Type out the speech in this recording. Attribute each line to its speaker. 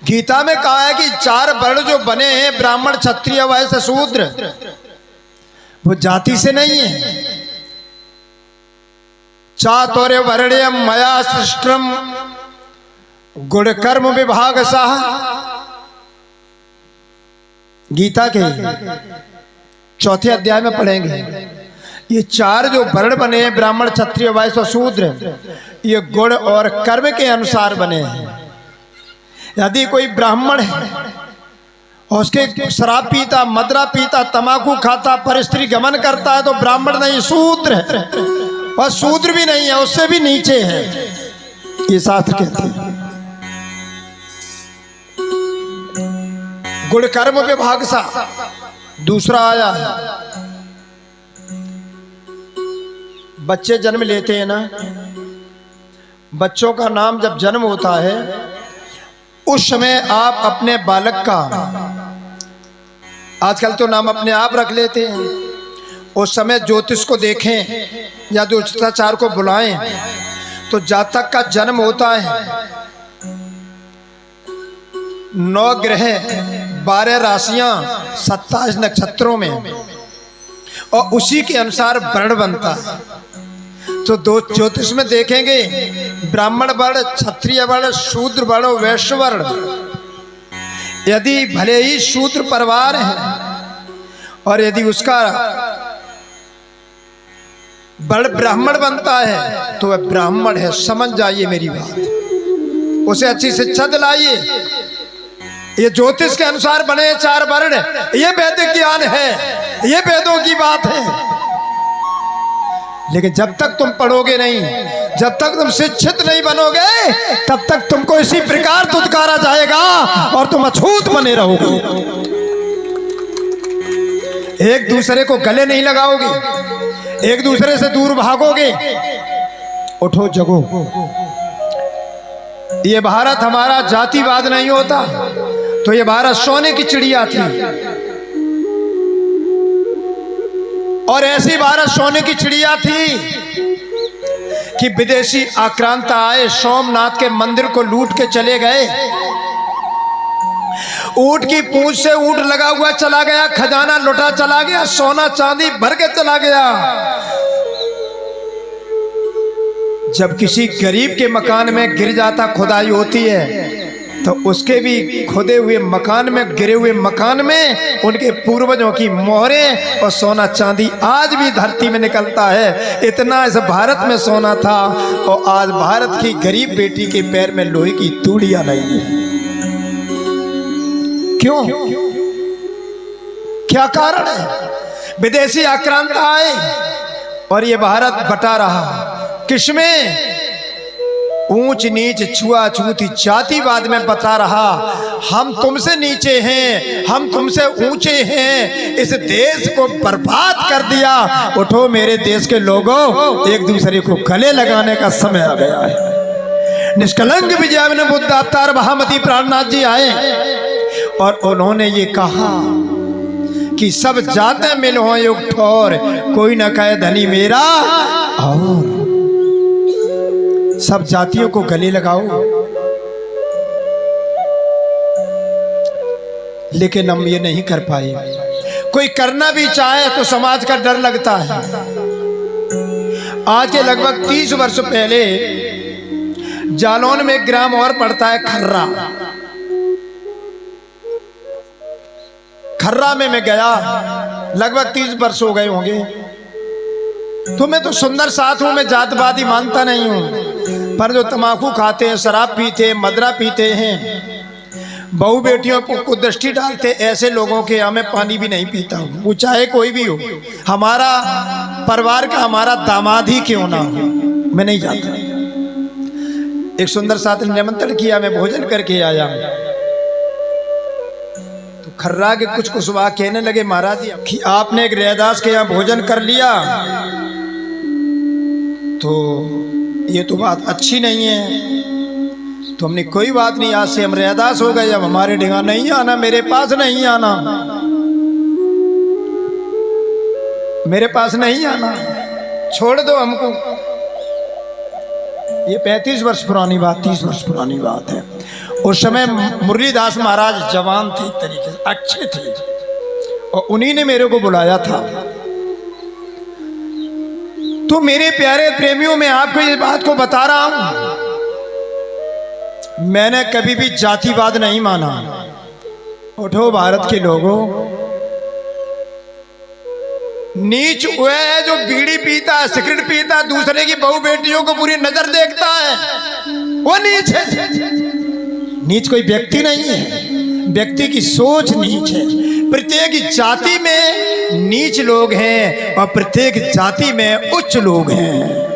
Speaker 1: गीता में कहा है कि 4 वर्ण जो बने हैं, ब्राह्मण क्षत्रिय वैश्य शूद्र, वो जाति से नहीं है। चातुर्य वर्ण्यम मया सृष्टम गुण कर्म विभाग साह, गीता के 4थे अध्याय में पढ़ेंगे। ये 4 जो वर्ण बने हैं, ब्राह्मण क्षत्रिय वैश्य शूद्र, ये गुण और कर्म के अनुसार बने हैं। यदि कोई ब्राह्मण है और उसके शराब पीता, मदरा पीता, तंबाकू खाता, परस्त्री गमन करता है, तो ब्राह्मण नहीं, शूद्र है। और शूद्र भी नहीं है, उससे भी नीचे है, ये शास्त्र कहते हैं। गुण कर्म विभाग सा दूसरा आया है। बच्चे जन्म लेते हैं ना, बच्चों का नाम जब जन्म होता है, उस समय आप अपने बालक का, आजकल तो नाम अपने आप रख लेते हैं, उस समय ज्योतिष को देखें या ज्योतिषाचार्य को बुलाएं, तो जातक का जन्म होता है 9 ग्रह, 12 राशियां, 27 नक्षत्रों में, और उसी के अनुसार वर्ण बनता है। तो 2 ज्योतिष में देखेंगे, ब्राह्मण वर्ण, क्षत्रिय वर्ण, शूद्र वर्ण, वैश्य वर्ण। यदि भले ही शूद्र परिवार है और यदि उसका वर्ण ब्राह्मण बनता है, तो वह ब्राह्मण है, समझ जाइए मेरी बात। उसे अच्छी शिक्षा दिलाइए। ये ज्योतिष के अनुसार बने 4 वर्ण, ये वैदिक ज्ञान है, ये वेदों की बात है। लेकिन जब तक तुम पढ़ोगे नहीं, जब तक तुम शिक्षित नहीं बनोगे, तब तक तुमको इसी प्रकार दुत्कारा जाएगा और तुम अछूत बने रहोगे। एक दूसरे को गले नहीं लगाओगे, एक दूसरे से दूर भागोगे। उठो जगो। ये भारत हमारा जातिवाद नहीं होता तो ये भारत सोने की चिड़िया थी, और ऐसी भारत सोने की चिड़िया थी कि विदेशी आक्रांता आए, सोमनाथ के मंदिर को लूट के चले गए। ऊंट की पूंछ से ऊंट लगा हुआ चला गया, खजाना लुटा चला गया, सोना चांदी भर के चला गया। जब किसी गरीब के मकान में गिर जाता, खुदाई होती है, तो उसके भी खुदे हुए मकान में, गिरे हुए मकान में उनके पूर्वजों की मोहरें और सोना चांदी आज भी धरती में निकलता है। इतना इस भारत में सोना था, और आज भारत की गरीब बेटी के पैर में लोहे की तूड़ियां नहीं है। क्यों? क्या कारण है? विदेशी आक्रांत आए और ये भारत बटा रहा। किसमें? ऊंच नीच, छुआछूत, जातिवाद में बता रहा। हम तुमसे नीचे हैं, हम तुमसे ऊंचे हैं, इस देश को बर्बाद कर दिया। उठो मेरे देश के लोगों, एक दूसरे को गले लगाने का समय आ गया है। निष्कलंक विजय बुद्ध अवतार महामती प्राणनाथ जी आए और उन्होंने ये कहा कि सब जाते मिल हो एक ठोर, कोई न कहे धनी मेरा, और सब जातियों को गले लगाओ। लेकिन हम ये नहीं कर पाए। कोई करना भी चाहे तो समाज का डर लगता है। आज के लगभग 30 वर्ष पहले जालौन में एक ग्राम और पड़ता है खर्रा। खर्रा में मैं गया, लगभग 30 वर्ष हो गए होंगे। तो मैं तो सुंदर साथ हूं, मैं जातवादी मानता नहीं हूं, पर जो तंबाकू खाते हैं, शराब पीते हैं, मदरा पीते हैं, बहू बेटियों को दृष्टि डालते, ऐसे लोगों के यहाँ मैं पानी भी नहीं पीता हूँ, वो चाहे कोई भी हो, हमारा परिवार का हमारा दामाद ही क्यों ना हो, मैं नहीं जाता। एक सुंदर साथ ने निमंत्रण किया, मैं भोजन करके आया। तो खर्रा के कुछ कुशवाहा कहने लगे, महाराज कि आपने एक रैदास के यहाँ भोजन कर लिया तो ये तो बात अच्छी नहीं है। तो हमने कोई बात नहीं, आज से हम रैदास हो गए, अब हमारे डिगा नहीं आना, मेरे पास नहीं आना, मेरे पास नहीं आना, छोड़ दो हमको। ये 35 वर्ष पुरानी बात, 30 वर्ष पुरानी बात है। उस समय मुरलीदास महाराज जवान थे, एक तरीके से अच्छे थे, और उन्हीं ने मेरे को बुलाया था। तो मेरे प्यारे प्रेमियों, मैं आपको इस बात को बता रहा हूं, मैंने कभी भी जातिवाद नहीं माना। उठो भारत के लोगों, नीच वह है जो बीड़ी पीता है, सिगरेट पीता है, दूसरे की बहू बेटियों को बुरी नजर देखता है, वो नीच है। नीच कोई व्यक्ति नहीं है, व्यक्ति की सोच नीच है। प्रत्येक जाति में नीच लोग हैं और प्रत्येक जाति में उच्च लोग हैं।